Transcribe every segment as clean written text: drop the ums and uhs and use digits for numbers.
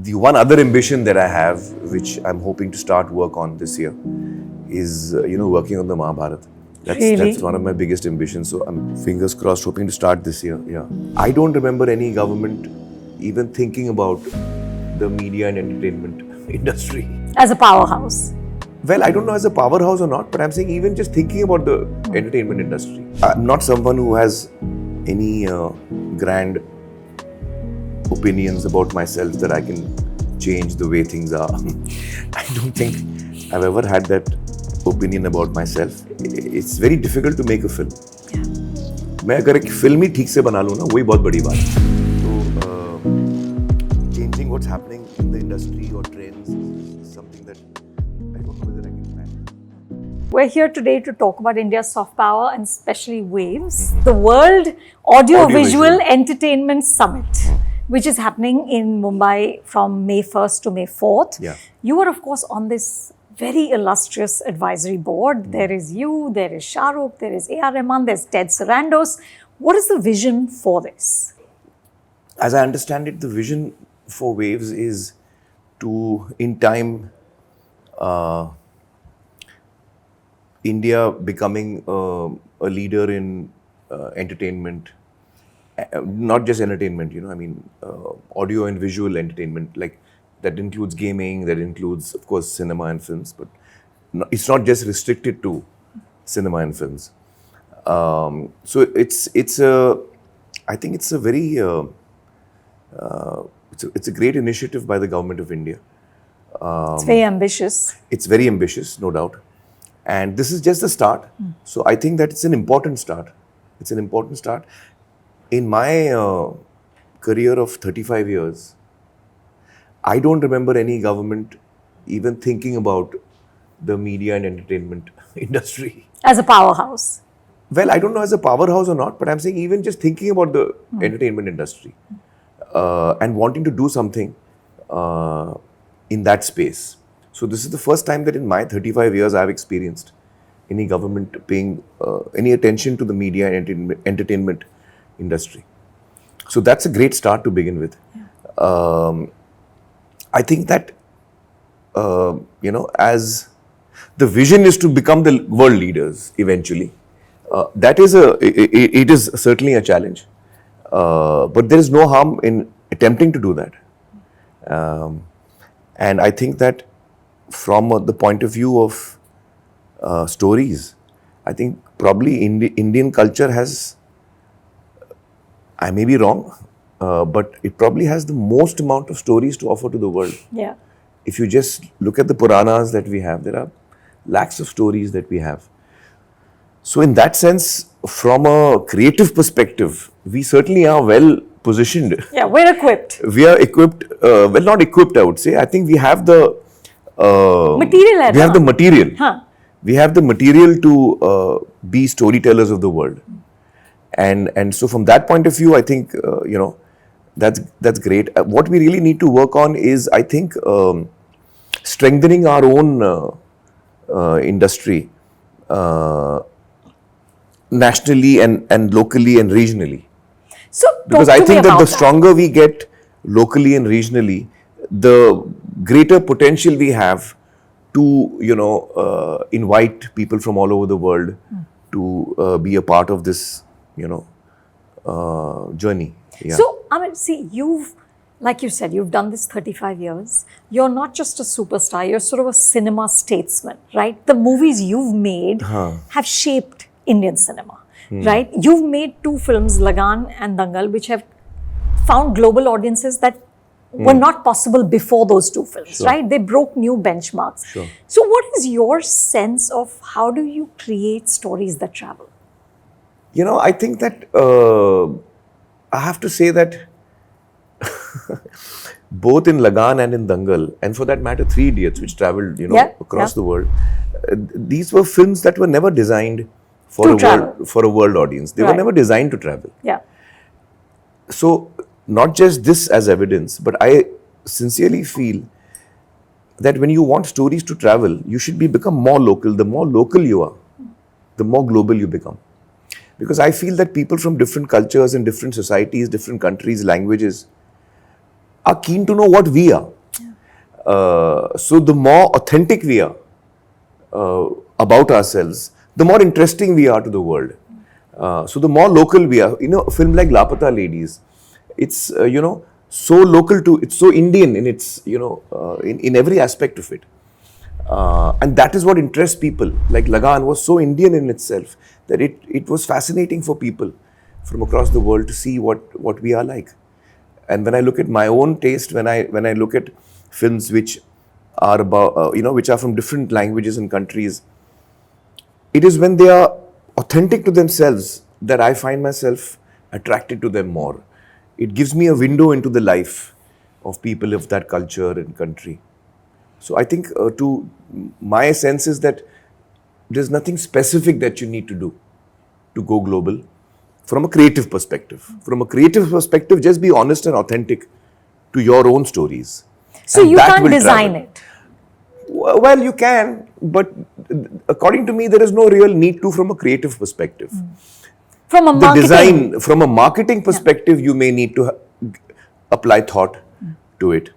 The one other ambition that I have, which I'm hoping to start work on this year, is working on the Mahabharat. That's one of my biggest ambitions. So I'm fingers crossed, hoping to start this year. Yeah, I don't remember any government even thinking about the media and entertainment industry as a powerhouse. Well, I don't know as a powerhouse or not, but I'm saying even just thinking about the entertainment industry. I'm not someone who has any grand opinions about myself that I can change the way things are. I don't think I've ever had that opinion about myself. It's very difficult to make a film. मैं अगर एक film ही ठीक से बना लूँ ना, वही बहुत बड़ी बात है. So changing what's happening in the industry or trends is something that I don't know whether I can plan. We're here today to talk about India's soft power and especially waves. The World Audiovisual Entertainment Summit, which is happening in Mumbai from May 1st to May 4th. Yeah. You are, of course, on this very illustrious advisory board. There is you, there is Shah Rukh, there is A.R. Rahman, there's Ted Sarandos. What is the vision for this? As I understand it, the vision for Waves is to, in time, India becoming a leader in entertainment, not just entertainment, audio and visual entertainment, like that includes gaming, that includes, of course, cinema and films, but it's not just restricted to cinema and films. So I think it's a very, it's a great initiative by the government of India. It's very ambitious. It's very ambitious, no doubt. And this is just the start. So I think that it's an important start. It's an important start. In my career of 35 years, I don't remember any government even thinking about the media and entertainment industry as a powerhouse. Well, I don't know as a powerhouse or not, but I'm saying even just thinking about the entertainment industry and wanting to do something in that space. So this is the first time that in my 35 years I've experienced any government paying any attention to the media and entertainment industry. So that's a great start to begin with. I think that, as the vision is to become the world leaders eventually, it is certainly a challenge. But there is no harm in attempting to do that. And I think that from the point of view of stories, I think probably Indian culture has, I may be wrong, but it probably has the most amount of stories to offer to the world. Yeah. If you just look at the Puranas that we have, there are lakhs of stories that we have. So in that sense, from a creative perspective, we certainly are well positioned. Yeah, we're equipped. We are equipped, well, not equipped, I would say. I think we have the material. We have the material. Huh. We have the material to be storytellers of the world. And so from that point of view, I think, that's great. What we really need to work on is, I think, strengthening our own industry nationally and locally and regionally. So because I think that the stronger we get locally and regionally, the greater potential we have to, invite people from all over the world to be a part of this, journey. Yeah. So, see, like you said, you've done this 35 years. You're not just a superstar, you're sort of a cinema statesman, right? The movies you've made have shaped Indian cinema, right? You've made two films, Lagaan and Dangal, which have found global audiences that were not possible before those two films, right? They broke new benchmarks. Sure. So what is your sense of how do you create stories that travel? I think that I have to say that both in Lagaan and in Dangal, and for that matter, Three Idiots, which traveled, across the world, these were films that were never designed for a world audience. They were never designed to travel. Yeah. So, not just this as evidence, but I sincerely feel that when you want stories to travel, you should become more local. The more local you are, the more global you become. Because I feel that people from different cultures and different societies, different countries, languages, are keen to know what we are. So the more authentic we are about ourselves, the more interesting we are to the world. So the more local we are, a film like Lapata Ladies, it's so local to, it's so Indian in its in every aspect of it, and that is what interests people. Like Lagaan was so Indian in itself that it was fascinating for people from across the world to see what we are like. And when I look at my own taste, when I look at films which are about which are from different languages and countries, it is when they are authentic to themselves that I find myself attracted to them more. It gives me a window into the life of people of that culture and country. So I think to my sense is that there's nothing specific that you need to do to go global from a creative perspective. From a creative perspective, just be honest and authentic to your own stories. So And you that can't will design travel. it. Well, you can, but according to me, there is no real need to from a creative perspective. From a The marketing. design, from a marketing perspective, you may need to apply thought to it.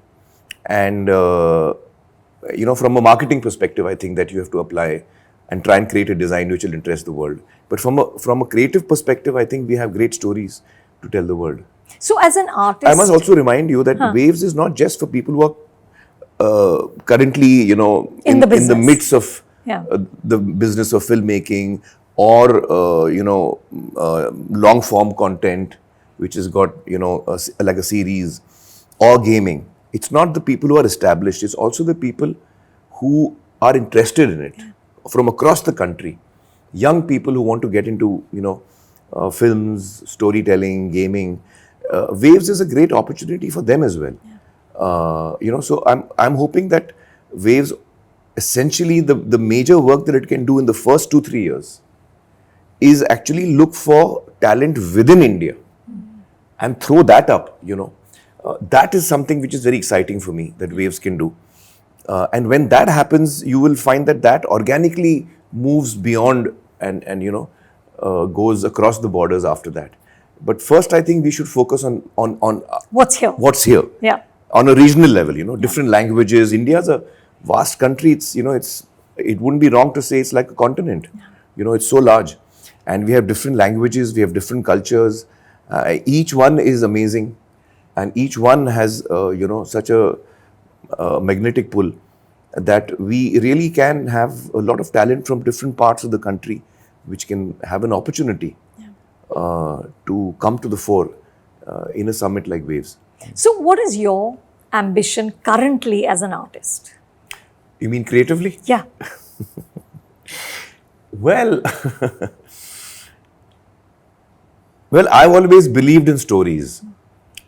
And, from a marketing perspective, I think that you have to apply and try and create a design which will interest the world. But from a creative perspective, I think we have great stories to tell the world. So as an artist, I must also remind you that Waves is not just for people who are currently, In the in the business. midst of Yeah. the business of filmmaking or, long form content, which has got, like a series or gaming. It's not the people who are established, it's also the people who are interested in it from across the country. Young people who want to get into, films, storytelling, gaming. Waves is a great opportunity for them as well. So I'm hoping that Waves, essentially the major work that it can do in the first 2-3 years is actually look for talent within India and throw that up. That is something which is very exciting for me that Waves can do. And when that happens, you will find that organically moves beyond and goes across the borders after that. But first, I think we should focus on what's here? what's here. Yeah. On a regional level, different languages. India's a vast country. It wouldn't be wrong to say it's like a continent. It's so large, and we have different languages, we have different cultures. Each one is amazing, and each one has such a magnetic pull that we really can have a lot of talent from different parts of the country, which can have an opportunity to come to the fore in a summit like Waves. So what is your ambition currently as an artist? You mean creatively? Yeah. Well, I've always believed in stories,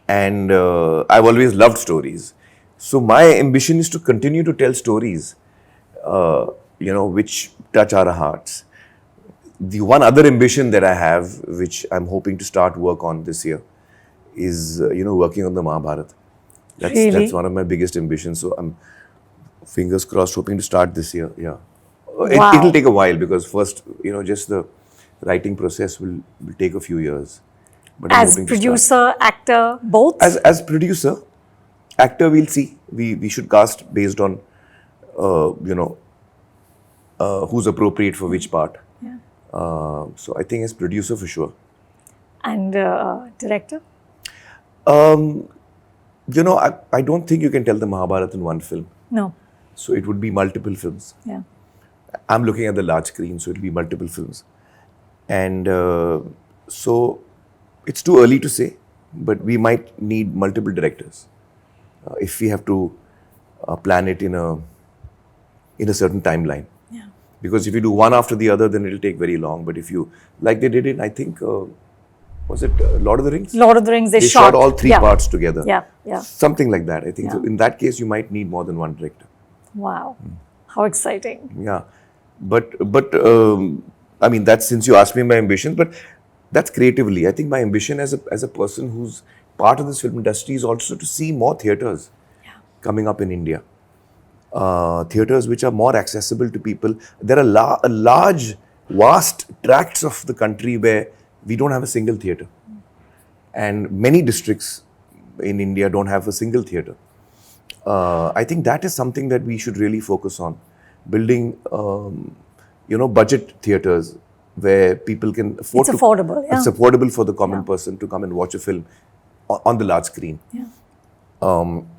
and I've always loved stories. So my ambition is to continue to tell stories, which touch our hearts. The one other ambition that I have, which I'm hoping to start work on this year, is working on the Mahabharat. Really? That's one of my biggest ambitions. So I'm, fingers crossed, hoping to start this year. Yeah, Wow. it'll take a while because first, just the writing process will take a few years. But I'm As hoping to start. producer, actor, both? As producer, actor, we'll see. We should cast based on, who's appropriate for which part. Yeah. So I think as producer for sure. And director? I don't think you can tell the Mahabharat in one film. No. So it would be multiple films. Yeah. I'm looking at the large screen, so it'll be multiple films. And so it's too early to say, but we might need multiple directors if we have to plan it in a certain timeline. Yeah. Because if you do one after the other, then it'll take very long. But if you, like they did in, I think, was it Lord of the Rings? Lord of the Rings, they shot all three yeah. parts together. Yeah, yeah. Something like that. I think Yeah. so. In that case, you might need more than one director. Wow. How exciting. Yeah, but I mean, that's, since you asked me my ambitions, but that's creatively. I think my ambition as a person who's part of this film industry is also to see more theatres coming up in India. Theatres which are more accessible to people. There are large, vast tracts of the country where we don't have a single theatre, and many districts in India don't have a single theatre. I think that is something that we should really focus on, building, budget theaters where people can afford. It's affordable, yeah. It's affordable for the common person to come and watch a film on the large screen. Yeah.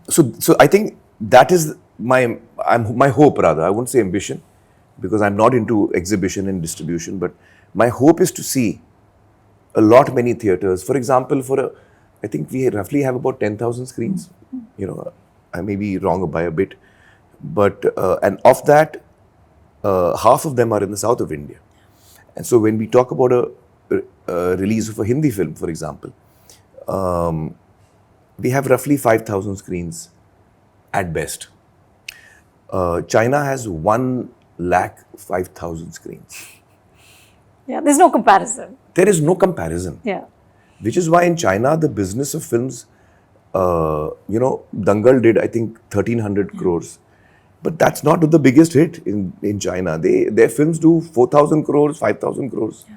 So I think that is my hope, rather. I won't say ambition, because I'm not into exhibition and distribution, but my hope is to see a lot many theaters. For example, I think we roughly have about 10,000 screens. I may be wrong by a bit, but and of that, half of them are in the south of India. And so when we talk about a release of a Hindi film, for example, we have roughly 5,000 screens at best. China has 1,05,000 screens. Yeah, there's no comparison. There is no comparison. Yeah. Which is why in China, the business of films, Dangal did, I think, 1,300 crores. But that's not the biggest hit in China. Their films do 4,000 crores, 5,000 crores. Yeah.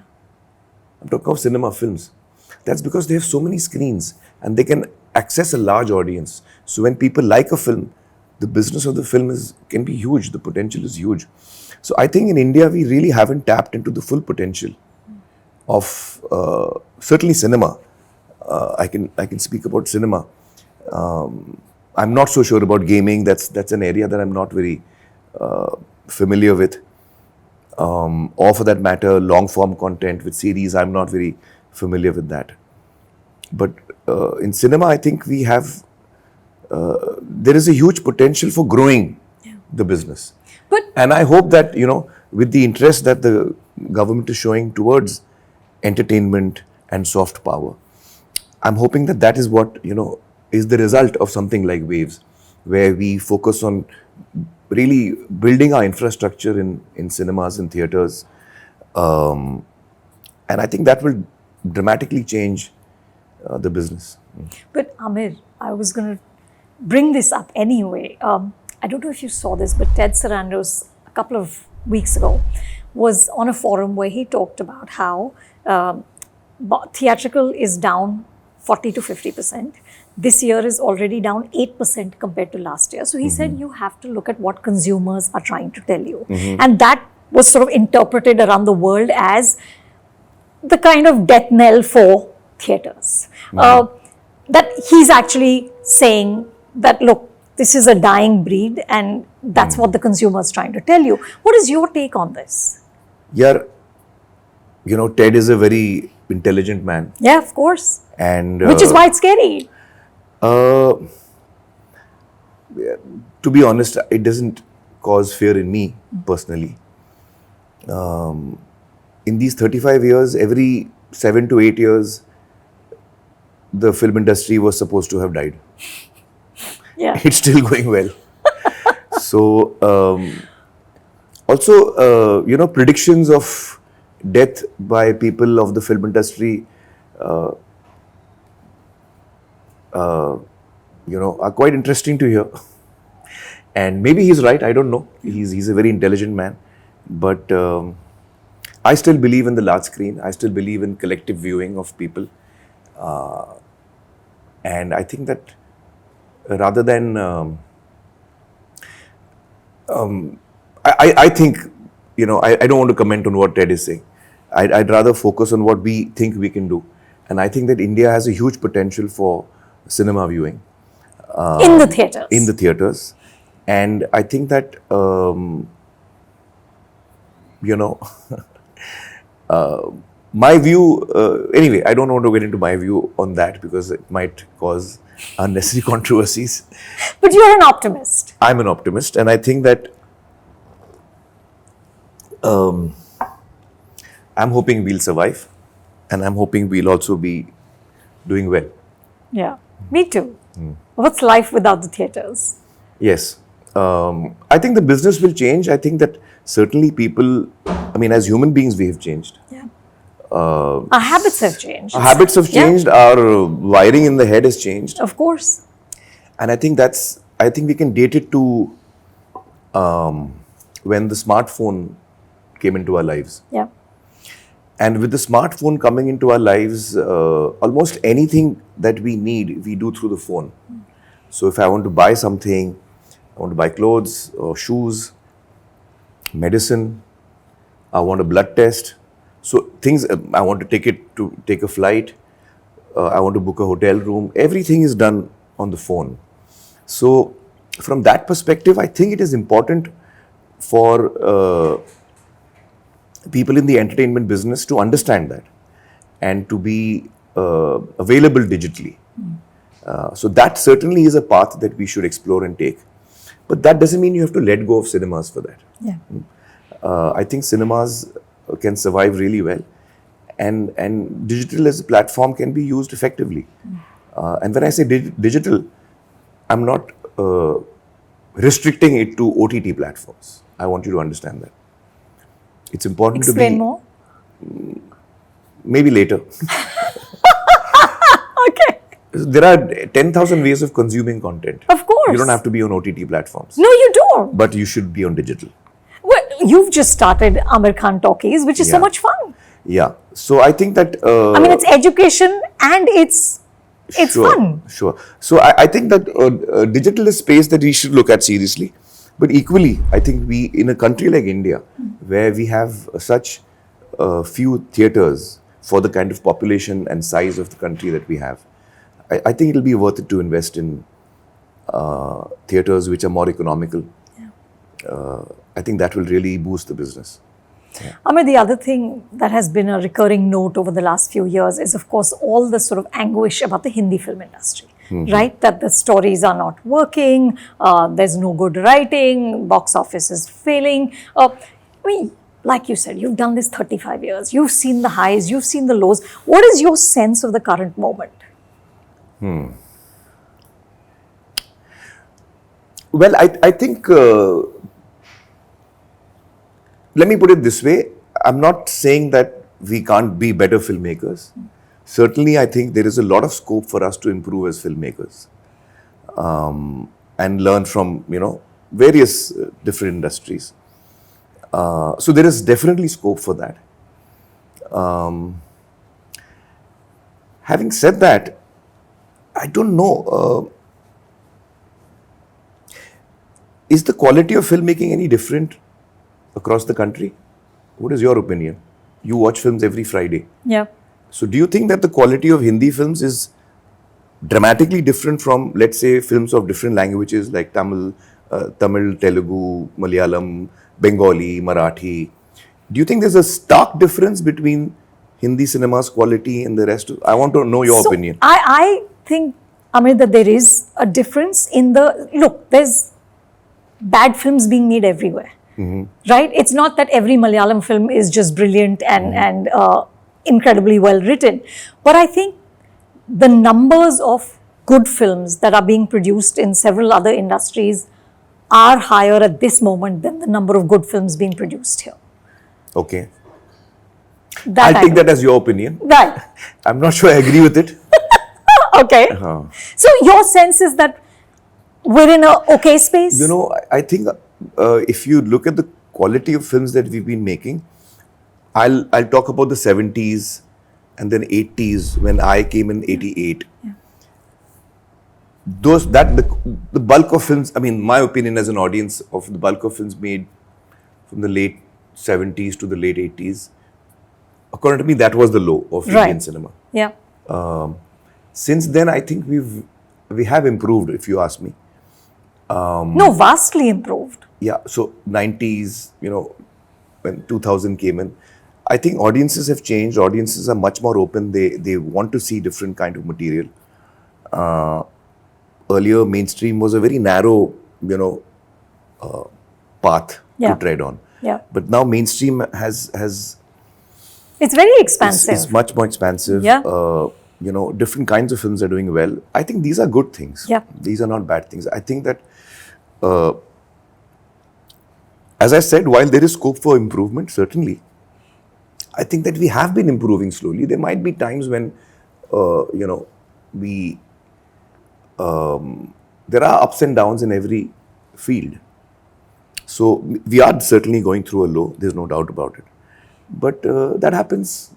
I'm talking of cinema films. That's because they have so many screens and they can access a large audience. So when people like a film, the business of the film can be huge. The potential is huge. So I think in India, we really haven't tapped into the full potential of certainly cinema. I can speak about cinema. I'm not so sure about gaming. That's an area that I'm not very familiar with. Or for that matter, long form content with series, I'm not very familiar with that. But in cinema, I think we have, there is a huge potential for growing the business. And I hope that, with the interest that the government is showing towards entertainment and soft power, I'm hoping that is what, is the result of something like Waves, where we focus on really building our infrastructure in cinemas and theaters. And I think that will dramatically change the business. But Aamir, I was going to bring this up anyway. I don't know if you saw this, but Ted Sarandos, a couple of weeks ago, was on a forum where he talked about how theatrical is down 40 to 50%. This year is already down 8% compared to last year. So he said you have to look at what consumers are trying to tell you. And that was sort of interpreted around the world as the kind of death knell for theatres. That he's actually saying that, look, this is a dying breed and that's what the consumer is trying to tell you. What is your take on this? Yeah, Ted is a very intelligent man. Yeah, of course. And which is why it's scary. To be honest, it doesn't cause fear in me personally. In these 35 years, every 7 to 8 years, the film industry was supposed to have died. Yeah. It's still going well. So, also, predictions of death by people of the film industry, are quite interesting to hear. And maybe he's right, I don't know. He's a very intelligent man. But I still believe in the large screen. I still believe in collective viewing of people. And I think that rather than, I think, I don't want to comment on what Ted is saying. I'd rather focus on what we think we can do. And I think that India has a huge potential for cinema viewing. In the theatres. In the theatres. And I think that, my view, anyway, I don't want to get into my view on that because it might cause unnecessary controversies. But you're an optimist. I'm an optimist, and I think that I'm hoping we'll survive, and I'm hoping we'll also be doing well. Yeah, me too. What's life without the theatres? Yes. I think the business will change. I think that certainly people, as human beings, we have changed. Yeah. Our habits have changed. Our habits have changed. Yeah. Our wiring in the head has changed. Of course. And I think we can date it to when the smartphone came into our lives. Yeah. And with the smartphone coming into our lives, almost anything that we need, we do through the phone. So if I want to buy something, I want to buy clothes or shoes, medicine, I want a blood test. So things, I want to take a flight, I want to book a hotel room. Everything is done on the phone. So from that perspective, I think it is important for people in the entertainment business to understand that and to be available digitally. So that certainly is a path that we should explore and take. But that doesn't mean you have to let go of cinemas for that. Yeah. I think cinemas can survive really well, and digital as a platform can be used effectively. And when I say digital, I'm not restricting it to OTT platforms. I want you to understand that. It's important to be... Explain more. Maybe later. Okay. There are 10,000 ways of consuming content. Of course. You don't have to be on OTT platforms. No, you don't. But you should be on digital. Well, you've just started Aamir Khan Talkies, which is so Yeah. much fun. Yeah. So I think that... I mean, it's education and it's fun. Sure. So I think that digital is space that we should look at seriously. But equally, I think we, in a country like India, where we have such few theatres for the kind of population and size of the country that we have, I think it'll be worth it to invest in theatres which are more economical. I think that will really boost the business. Aamir, the other thing that has been a recurring note over the last few years is, of course, all the sort of anguish about the Hindi film industry, right? That the stories are not working, there's no good writing, box office is failing. I mean, like you said, you've done this 35 years, you've seen the highs, you've seen the lows. What is your sense of the current moment? Well, I think... let me put it this way. I'm not saying that we can't be better filmmakers. Certainly, I think there is a lot of scope for us to improve as filmmakers and learn from, various different industries. So there is definitely scope for that. Having said that, I don't know. Is the quality of filmmaking any different across the country? What is your opinion? You watch films every Friday. Yeah. So do you think that the quality of Hindi films is dramatically different from, let's say, films of different languages like Tamil, Telugu, Malayalam, Bengali, Marathi? Do you think there's a stark difference between Hindi cinema's quality and the rest? I want to know your opinion. I think, Aamir, that there is a difference in the... Look, there's bad films being made everywhere. Right? It's not that every Malayalam film is just brilliant and incredibly well written. But I think the numbers of good films that are being produced in several other industries are higher at this moment than the number of good films being produced here. Okay. That I'll take that as your opinion. Right. I'm not sure I agree with it. Okay. So your sense is that we're in a okay space? I think if you look at the quality of films that we've been making, I'll talk about the 70s and then 80s when I came in 88. Yeah. The bulk of films, I mean, my opinion as an audience of the bulk of films made from the late 70s to the late 80s, according to me, that was the low of Indian cinema. Yeah. Since then, I think we have improved, if you ask me. No, vastly improved. Yeah, so 90s, when 2000 came in, I think audiences have changed. Audiences are much more open. They want to see different kind of material. Earlier, mainstream was a very narrow, path to tread on. Yeah. But now mainstream has It's very expansive. It's much more expansive. Yeah. Different kinds of films are doing well. I think these are good things. Yeah. These are not bad things. I think that, as I said, while there is scope for improvement, certainly, I think that we have been improving slowly. There might be times when, there are ups and downs in every field. So we are certainly going through a low. There's no doubt about it. But that happens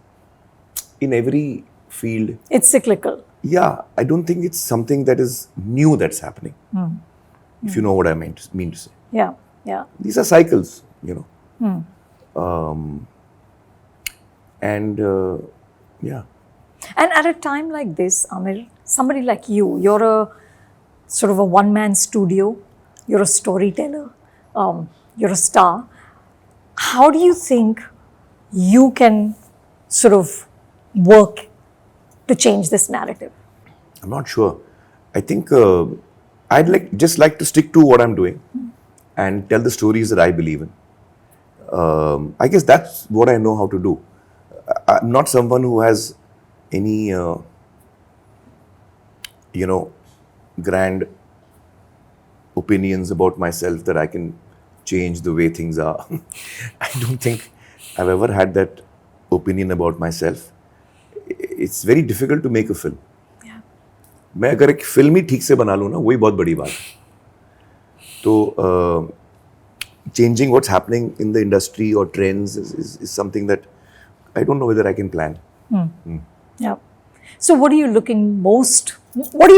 in every field. It's cyclical. Yeah, I don't think it's something that is new that's happening. If you know what I mean to say. Yeah, yeah. These are cycles, and yeah. And at a time like this, Aamir, somebody like you're a sort of a one-man studio, you're a storyteller, you're a star. How do you think you can sort of work to change this narrative? I'm not sure. I think I'd just like to stick to what I'm doing and tell the stories that I believe in. I guess that's what I know how to do. I'm not someone who has any, grand opinions about myself that I can change the way things are. I don't think I've ever had that opinion about myself. It's very difficult to make a film. Yeah. मैं अगर एक film ही ठीक से बना लूँ ना, वही बहुत बड़ी बात है. तो changing what's happening in the industry or trends is something that I don't know whether I can plan. Yeah. So what are you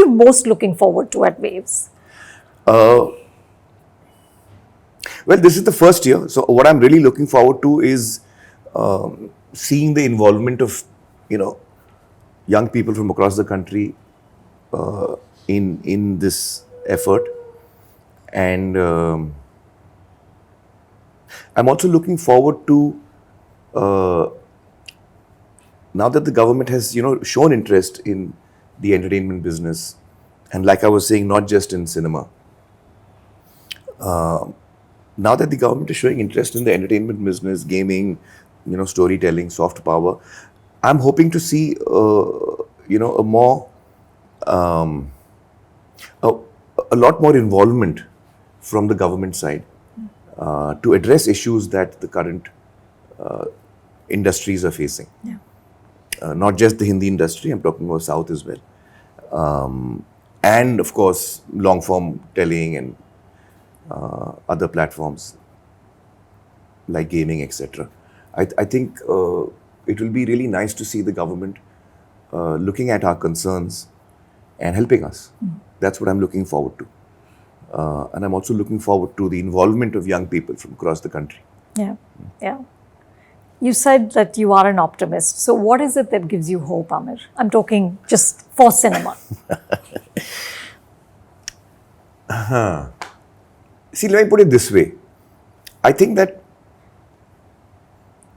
most looking forward to at Waves? Well, this is the first year, so what I'm really looking forward to is seeing the involvement of, young people from across the country in this effort, and I'm also looking forward to now that the government has, shown interest in the entertainment business, and like I was saying, not just in cinema. Now that the government is showing interest in the entertainment business, gaming, storytelling, soft power, I'm hoping to see, a more, a lot more involvement from the government side to address issues that the current industries are facing. Yeah. Not just the Hindi industry, I'm talking about South as well. And of course, long form telling and other platforms like gaming, etc. I think it will be really nice to see the government looking at our concerns and helping us. That's what I'm looking forward to. And I'm also looking forward to the involvement of young people from across the country. Yeah, yeah. You said that you are an optimist. So what is it that gives you hope, Aamir? I'm talking just for cinema. See, let me put it this way. I think that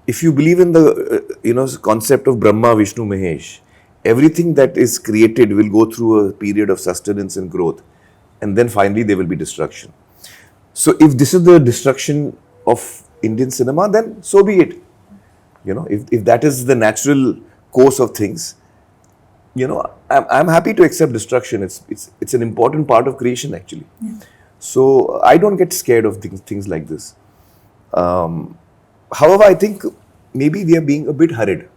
if you believe in the concept of Brahma, Vishnu, Mahesh, everything that is created will go through a period of sustenance and growth, and then finally there will be destruction. So if this is the destruction of Indian cinema, then so be it. If that is the natural course of things, I'm happy to accept destruction. It's an important part of creation, actually. Yeah. So I don't get scared of things like this. However, I think maybe we are being a bit hurried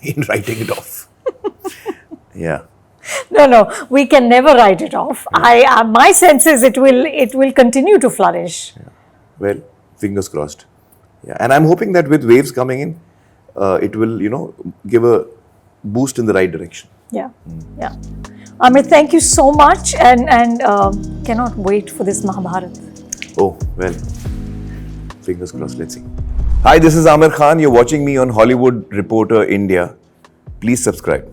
in writing it off. Yeah. No, we can never write it off. Yeah. My sense is it will continue to flourish. Yeah. Well, fingers crossed. Yeah, and I'm hoping that with Waves coming in, it will, give a boost in the right direction. Yeah, yeah. Aamir, thank you so much, and cannot wait for this Mahabharat. Oh, well, fingers crossed, let's see. Hi, this is Aamir Khan. You're watching me on Hollywood Reporter India. Please subscribe.